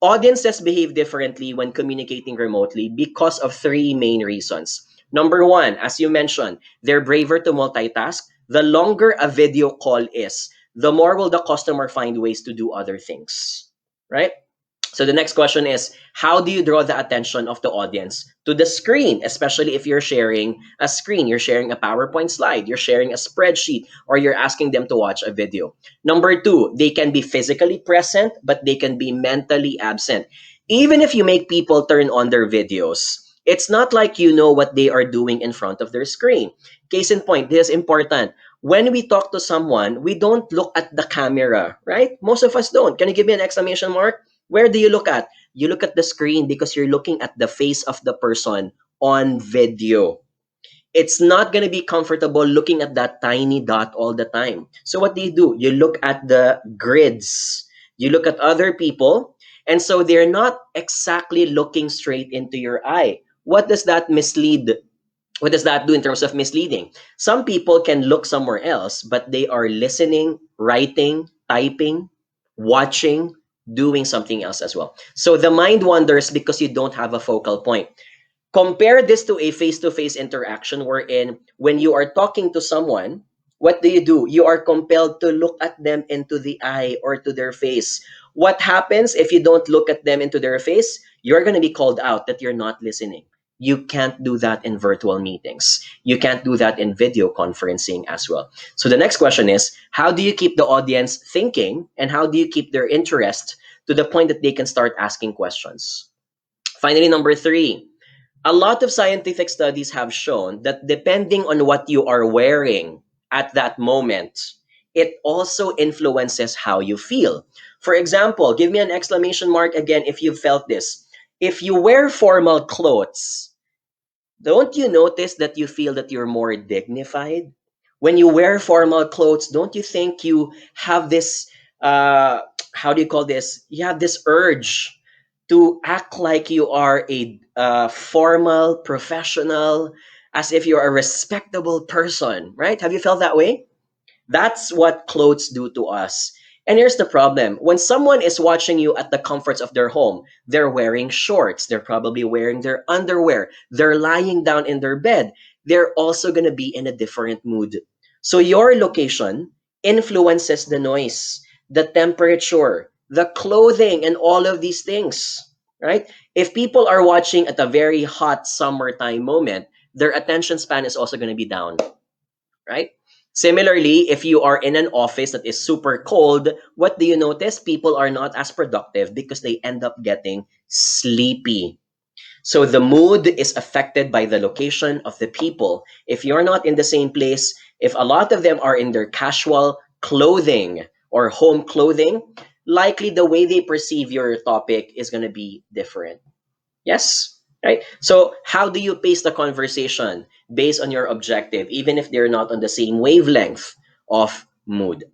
Audiences behave differently when communicating remotely because of three main reasons. Number one, as you mentioned, they're braver to multitask. The longer a video call is, the more will the customer find ways to do other things, right? So the next question is, how do you draw the attention of the audience to the screen, especially if you're sharing a screen, you're sharing a PowerPoint slide, you're sharing a spreadsheet, or you're asking them to watch a video? Number two, they can be physically present, but they can be mentally absent. Even if you make people turn on their videos, it's not like you know what they are doing in front of their screen. Case in point, this is important. When we talk to someone, we don't look at the camera, right? Most of us don't. Can you give me an exclamation mark? Where do you look at? You look at the screen because you're looking at the face of the person on video. It's not going to be comfortable looking at that tiny dot all the time. So what do? You look at the grids. You look at other people, and so they're not exactly looking straight into your eye. What does that mislead? What does that do in terms of misleading? Some people can look somewhere else, but they are listening, writing, typing, watching, doing something else as well. So the mind wanders because you don't have a focal point. Compare this to a face-to-face interaction wherein when you are talking to someone, what do? You are compelled to look at them into the eye or to their face. What happens if you don't look at them into their face? You're going to be called out that you're not listening. You can't do that in virtual meetings. You can't do that in video conferencing as well. So the next question is, how do you keep the audience thinking and how do you keep their interest to the point that they can start asking questions? Finally, number three, a lot of scientific studies have shown that depending on what you are wearing at that moment, it also influences how you feel. For example, give me an exclamation mark again if you've felt this. If you wear formal clothes, don't you notice that you feel that you're more dignified? When you wear formal clothes, don't you think you have this, how do you call this? You have this urge to act like you are a formal professional, as if you're a respectable person, right? Have you felt that way? That's what clothes do to us. And here's the problem. When someone is watching you at the comforts of their home, they're wearing shorts, they're probably wearing their underwear, they're lying down in their bed, they're also going to be in a different mood. So your location influences the noise, the temperature, the clothing, and all of these things, right? If people are watching at a very hot summertime moment, their attention span is also going to be down, right? Similarly, if you are in an office that is super cold, what do you notice? People are not as productive because they end up getting sleepy. So the mood is affected by the location of the people. If you're not in the same place, if a lot of them are in their casual clothing or home clothing, likely the way they perceive your topic is going to be different. Yes? Right? So how do you pace the conversation based on your objective, even if they're not on the same wavelength of mood?